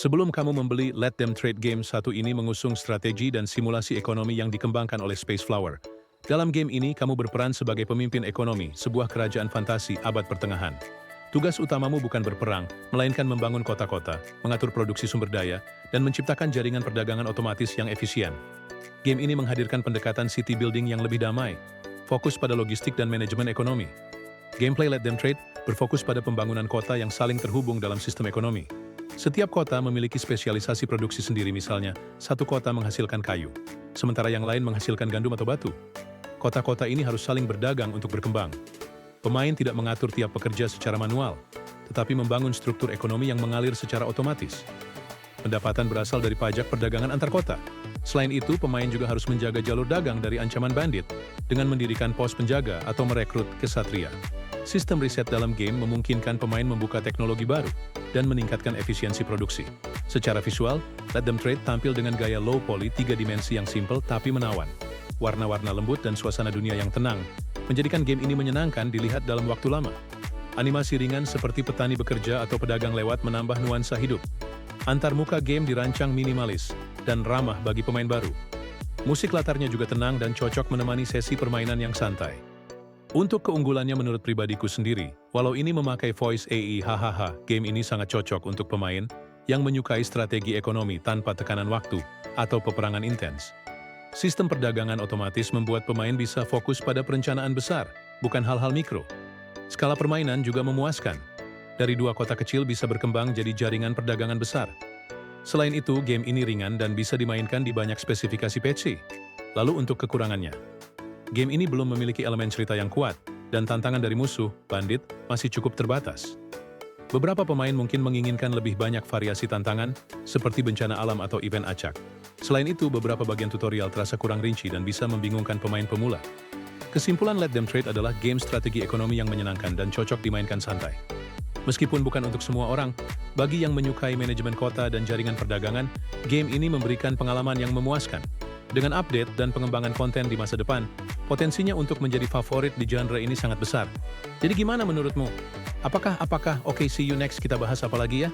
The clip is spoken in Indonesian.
Sebelum kamu membeli Let Them Trade Game satu ini mengusung strategi dan simulasi ekonomi yang dikembangkan oleh Space Flower. Dalam game ini, kamu berperan sebagai pemimpin ekonomi, sebuah kerajaan fantasi abad pertengahan. Tugas utamamu bukan berperang, melainkan membangun kota-kota, mengatur produksi sumber daya, dan menciptakan jaringan perdagangan otomatis yang efisien. Game ini menghadirkan pendekatan city building yang lebih damai, fokus pada logistik dan manajemen ekonomi. Gameplay Let Them Trade berfokus pada pembangunan kota yang saling terhubung dalam sistem ekonomi. Setiap kota memiliki spesialisasi produksi sendiri, misalnya, satu kota menghasilkan kayu, sementara yang lain menghasilkan gandum atau batu. Kota-kota ini harus saling berdagang untuk berkembang. Pemain tidak mengatur tiap pekerja secara manual, tetapi membangun struktur ekonomi yang mengalir secara otomatis. Pendapatan berasal dari pajak perdagangan antar kota. Selain itu, pemain juga harus menjaga jalur dagang dari ancaman bandit dengan mendirikan pos penjaga atau merekrut kesatria. Sistem riset dalam game memungkinkan pemain membuka teknologi baru dan meningkatkan efisiensi produksi. Secara visual, Let Them Trade tampil dengan gaya low poly 3 dimensi yang simpel tapi menawan. Warna-warna lembut dan suasana dunia yang tenang menjadikan game ini menyenangkan dilihat dalam waktu lama. Animasi ringan seperti petani bekerja atau pedagang lewat menambah nuansa hidup. Antar muka game dirancang minimalis dan ramah bagi pemain baru. Musik latarnya juga tenang dan cocok menemani sesi permainan yang santai. Untuk keunggulannya menurut pribadiku sendiri, walau ini memakai voice AI hahaha, game ini sangat cocok untuk pemain yang menyukai strategi ekonomi tanpa tekanan waktu atau peperangan intens. Sistem perdagangan otomatis membuat pemain bisa fokus pada perencanaan besar, bukan hal-hal mikro. Skala permainan juga memuaskan. Dari dua kota kecil bisa berkembang jadi jaringan perdagangan besar. Selain itu, game ini ringan dan bisa dimainkan di banyak spesifikasi PC. Lalu untuk kekurangannya. Game ini belum memiliki elemen cerita yang kuat, dan tantangan dari musuh, bandit, masih cukup terbatas. Beberapa pemain mungkin menginginkan lebih banyak variasi tantangan, seperti bencana alam atau event acak. Selain itu, beberapa bagian tutorial terasa kurang rinci dan bisa membingungkan pemain pemula. Kesimpulan Let Them Trade adalah game strategi ekonomi yang menyenangkan dan cocok dimainkan santai. Meskipun bukan untuk semua orang, bagi yang menyukai manajemen kota dan jaringan perdagangan, game ini memberikan pengalaman yang memuaskan. Dengan update dan pengembangan konten di masa depan, potensinya untuk menjadi favorit di genre ini sangat besar. Jadi gimana menurutmu? Apakah? Oke, see you next, kita bahas apa lagi ya?